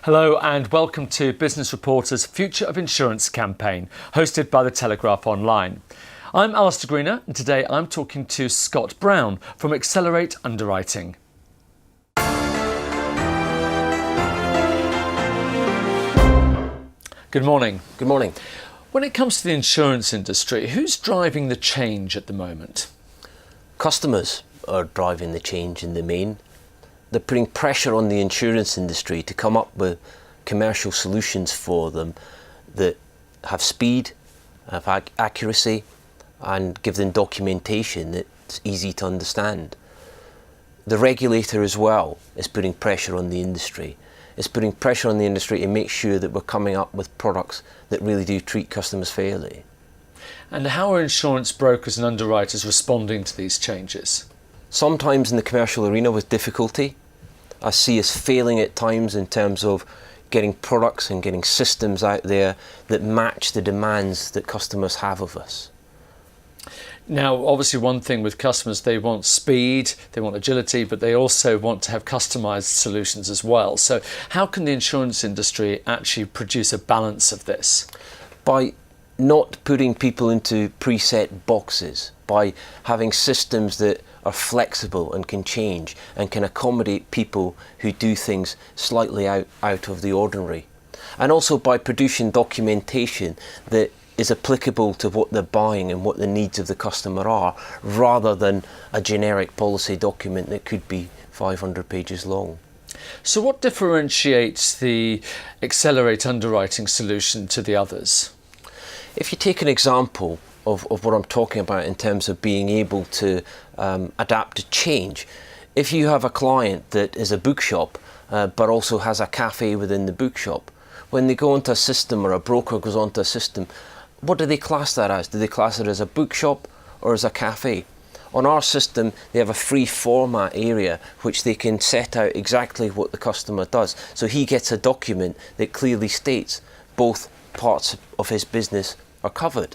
Hello and welcome to Business Reporter's Future of Insurance campaign, hosted by The Telegraph Online. I'm Alistair Greener and today I'm talking to Scott Brown from Accelerate Underwriting. Good morning. Good morning. When it comes to the insurance industry, who's driving the change at the moment? Customers are driving the change in the main. They're putting pressure on the insurance industry to come up with commercial solutions for them that have speed, have accuracy, and give them documentation that's easy to understand. The regulator as well is putting pressure on the industry. It's putting pressure on the industry to make sure that we're coming up with products that really do treat customers fairly. And how are insurance brokers and underwriters responding to these changes? Sometimes in the commercial arena with difficulty. I see us failing at times in terms of getting products and getting systems out there that match the demands that customers have of us. Now, obviously one thing with customers, they want speed, they want agility, but they also want to have customised solutions as well. So how can the insurance industry actually produce a balance of this? By not putting people into preset boxes, by having systems that are flexible and can change and can accommodate people who do things slightly out of the ordinary. And also by producing documentation that is applicable to what they're buying and what the needs of the customer are, rather than a generic policy document that could be 500 pages long. So what differentiates the Accelerate Underwriting solution to the others? If you take an example of what I'm talking about in terms of being able to adapt to change, if you have a client that is a bookshop but also has a cafe within the bookshop, when they go onto a system or a broker goes onto a system, what do they class that as? Do they class it as a bookshop or as a cafe? On our system, they have a free format area which they can set out exactly what the customer does. So he gets a document that clearly states both parts of his business are covered.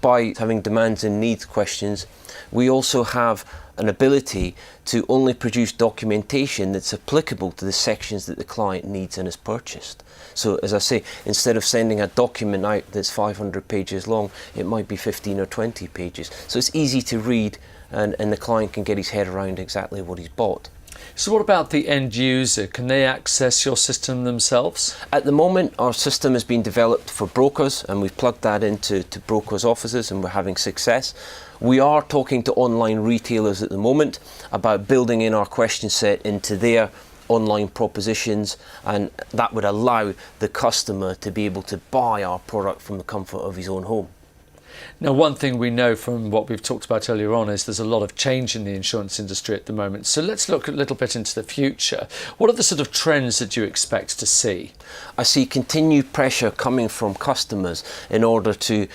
By having demands and needs questions, we also have an ability to only produce documentation that's applicable to the sections that the client needs and has purchased. So as I say, instead of sending a document out that's 500 pages long, it might be 15 or 20 pages. So it's easy to read and the client can get his head around exactly what he's bought. So what about the end user? Can they access your system themselves? At the moment, our system has been developed for brokers and we've plugged that into brokers' offices and we're having success. We are talking to online retailers at the moment about building in our question set into their online propositions, and that would allow the customer to be able to buy our product from the comfort of his own home. Now, one thing we know from what we've talked about earlier on is there's a lot of change in the insurance industry at the moment. So let's look a little bit into the future. What are the sort of trends that you expect to see? I see continued pressure coming from customers in order to,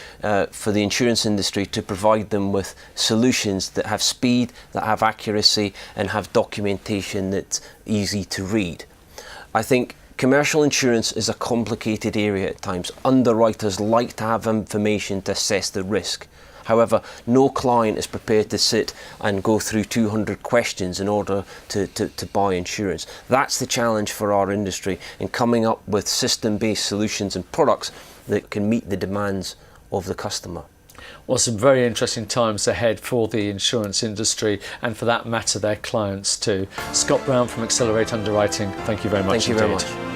for the insurance industry to provide them with solutions that have speed, that have accuracy, and have documentation that's easy to read. I think commercial insurance is a complicated area at times. Underwriters like to have information to assess the risk. However, no client is prepared to sit and go through 200 questions in order to buy insurance. That's the challenge for our industry in coming up with system-based solutions and products that can meet the demands of the customer. Well, some very interesting times ahead for the insurance industry and for that matter their clients too. Scott Brown from Accelerate Underwriting, thank you very much. Thank you very much.